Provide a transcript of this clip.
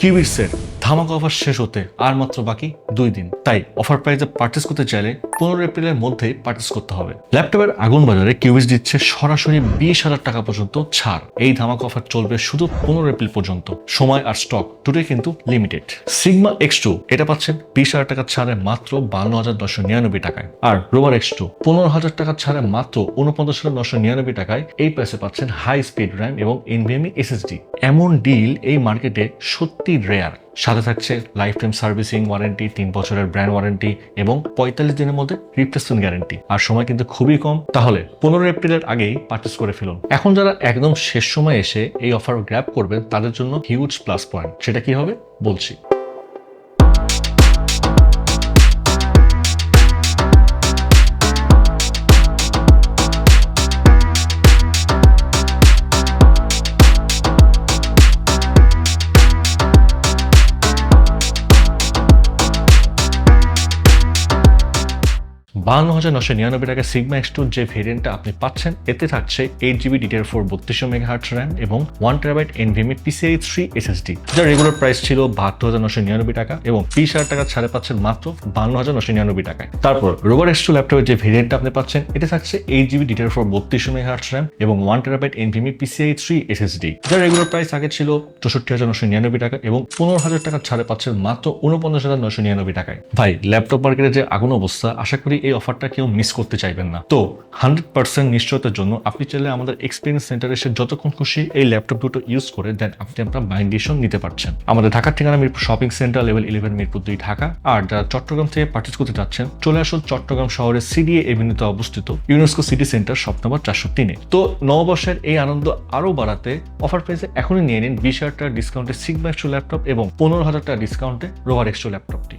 কিউবিটসের ধামাকা অফার শেষ হতে আর মাত্র বাকি 2 দিন, তাই অফার প্রাইসে পার্চেস করতে চাইলে 15 এপ্রিলের মধ্যেই পার্চেস করতে হবে। ল্যাপটপের আগুন বাজারে কিউবিটস দিচ্ছে সরাসরি 20,000 টাকা পর্যন্ত ছাড়। এই ধামাকা অফার চলবে শুধু 15 এপ্রিল পর্যন্ত। সময় আর স্টক দুটোই কিন্তু লিমিটেড। সিগমা X2 এটা পাচ্ছেন 20,000 টাকা ছাড়ে মাত্র 52,999 টাকায়, আর রোভার X2 15,000 টাকা ছাড়ে মাত্র 49,999 টাকায়। এই প্রাইসে পাচ্ছেন হাই স্পিড র্যাম এবং NVMe SSD। এমন ডিল এই মার্কেটে সত্যি রেয়ার। সাথে থাকছে লাইফ টাইম সার্ভিসিং ওয়ারেন্টি, 3 বছরের ব্র্যান্ড ওয়ারেন্টি এবং 45 দিনের মধ্যে রিপ্লেসমেন্ট গ্যারান্টি। আর সময় কিন্তু খুবই কম। তাহলে 15 এপ্রিলের আগেই পারচেস করে ফেলুন। এখন যারা একদম শেষ সময় এসে এই অফার গ্র্যাব করবেন তাদের জন্য হিউজ প্লাস পয়েন্ট। সেটা কি হবে বলছি। 52,999 টাকা সিগমা X2 যে ভেরিয়েন্টটা আপনি পাচ্ছেন, এতে থাকছে 8GB DDR4 3200 MHz RAM এবং 1TB NVMe PCIe 3 SSD, যার রেগুলার প্রাইস ছিল 72,999 টাকা এবং 20,000 টাকা ছাড়ে পাচ্ছেন মাত্র 52,999 টাকায়। তারপর রোভার X2 ল্যাপটপের যে ভেরিয়েন্টটা আপনি পাচ্ছেন, এতে থাকছে 8GB DDR4 3200 MHz RAM এবং 1TB NVMe PCIe 3 SSD, যার রেগুলার প্রাইস আগে ছিল 64,999 টাকা এবং 15,000 টাকা ছাড়ে পাচ্ছেন মাত্র 49,999 টাকায়। ভাই, ল্যাপটপ মার্কেটে যে আগুন অবস্থা, আশা করি এই অফারটা কেউ মিস করতে চাইবেন না। তো 100% নিশ্চয়তার জন্য আপনি চাইলে আমাদের এক্সপিরিয়েন্স সেন্টারে এসে যতক্ষণ খুশি এই ল্যাপটপ দুটো ইউজ করে দেন আপনি আপনার বাইং ডিসিশন নিতে পারছেন। আমাদের ঢাকার ঠিকানা Mirpur shopping centre, level 11, Mirpur 2, Dhaka. আর যারা চট্টগ্রাম থেকে পারচেজ করতে যাচ্ছেন, চলে আসুন চট্টগ্রাম শহরের CDA এভিনিউতে অবস্থিত ইউনেস্কো সিটি সেন্টার শপ নম্বর 403-এ। তো নববর্ষের এই আনন্দ আরো বাড়াতে অফার প্রাইসে এখনই নিয়ে নিন 20,000 টাকা ডিসকাউন্টে সিগমা X2 ল্যাপটপ এবং 15,000 টাকা ডিসকাউন্টে রোভার X2 ল্যাপটপটি।